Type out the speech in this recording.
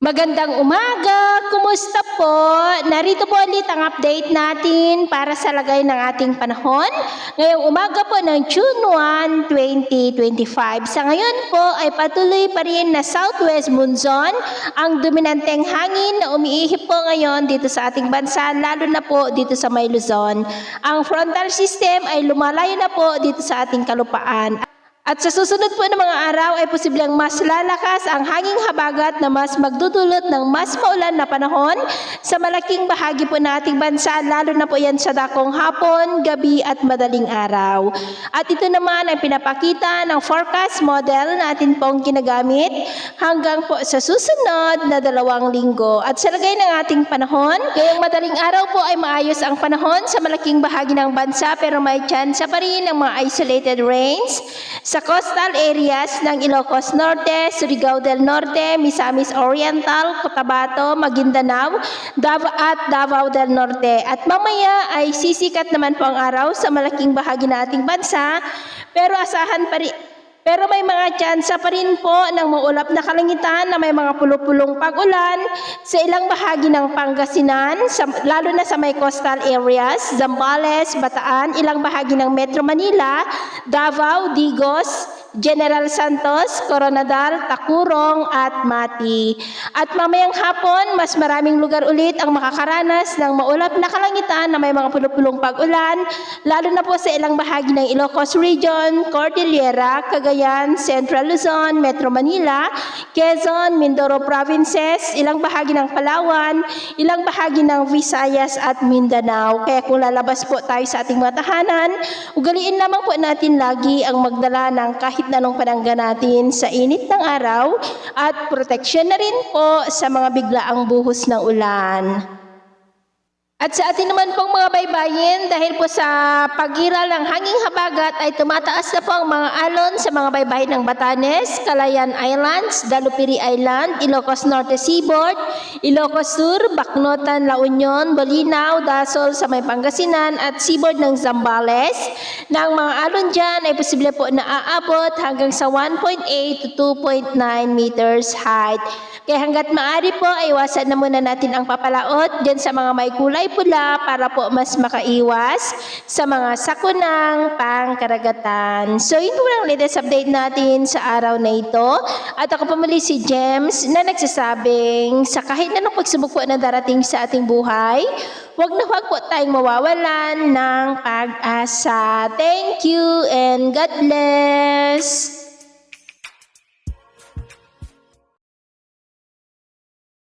Magandang umaga! Kumusta po? Narito po ulit ang update natin para sa lagay ng ating panahon. Ngayong umaga po ng June 1, 2025. Sa ngayon po ay patuloy pa rin na southwest monsoon ang dominanteng hangin na umiihip po ngayon dito sa ating bansa, lalo na po dito sa May Luzon. Ang frontal system ay lumalayo na po dito sa ating kalupaan. At sa susunod po ng mga araw ay posibleng mas lalakas ang hanging habagat na mas magdudulot ng mas maulan na panahon sa malaking bahagi po nating bansa, lalo na po yan sa dakong hapon, gabi at madaling araw. At ito naman ay pinapakita ng forecast model natin pong ginagamit hanggang po sa susunod na 2 linggo. At sa lagay ng ating panahon, ngayong madaling araw po ay maayos ang panahon sa malaking bahagi ng bansa, pero may tsansa pa rin ng mga isolated rains sa coastal areas ng Ilocos Norte, Surigao del Norte, Misamis Oriental, Cotabato, Maguindanao, Davao del Norte. At mamaya ay sisikat naman po ang araw sa malaking bahagi ng ating bansa, pero may mga tsansa pa rin po ng maulap na kalangitan na may mga pulupulong pag-ulan sa ilang bahagi ng Pangasinan, lalo na sa may coastal areas, Zambales, Bataan, ilang bahagi ng Metro Manila, Davao, Digos, General Santos, Coronadal, Tacurong at Mati. At mamayang hapon, mas maraming lugar ulit ang makakaranas ng maulap na kalangitan na may mga pulupulong pag-ulan, lalo na po sa ilang bahagi ng Ilocos Region, Cordillera, Cagayan, Central Luzon, Metro Manila, Quezon, Mindoro Provinces, ilang bahagi ng Palawan, ilang bahagi ng Visayas at Mindanao. Kaya kung lalabas po tayo sa ating mga tahanan, ugaliin lamang po natin lagi ang magdala ng kahit na anong panangga natin sa init ng araw at proteksyon na rin po sa mga biglaang buhos ng ulan. At sa atin naman pong mga baybayin, dahil po sa pag-iral ng hanging habagat ay tumataas na po ang mga alon sa mga baybayin ng Batanes, Calayan Islands, Dalupiri Island, Ilocos Norte Seaboard, Ilocos Sur, Bacnotan, La Union, Bolinao, Dasol sa may Pangasinan at seaboard ng Zambales. Na ang mga alon dyan ay posible po na aabot hanggang sa 1.8 to 2.9 meters height. Kaya hanggat maaari po ay iwasan na muna natin ang papalaot dyan sa mga may kulay pula para po mas makaiwas sa mga sakunang pangkaragatan. So yun po ang latest update natin sa araw na ito. At ako po muli si James na nagsasabing sa kahit na anong pagsubok po na darating sa ating buhay, huwag na huwag po tayong mawawalan ng pag-asa. Thank you and God bless!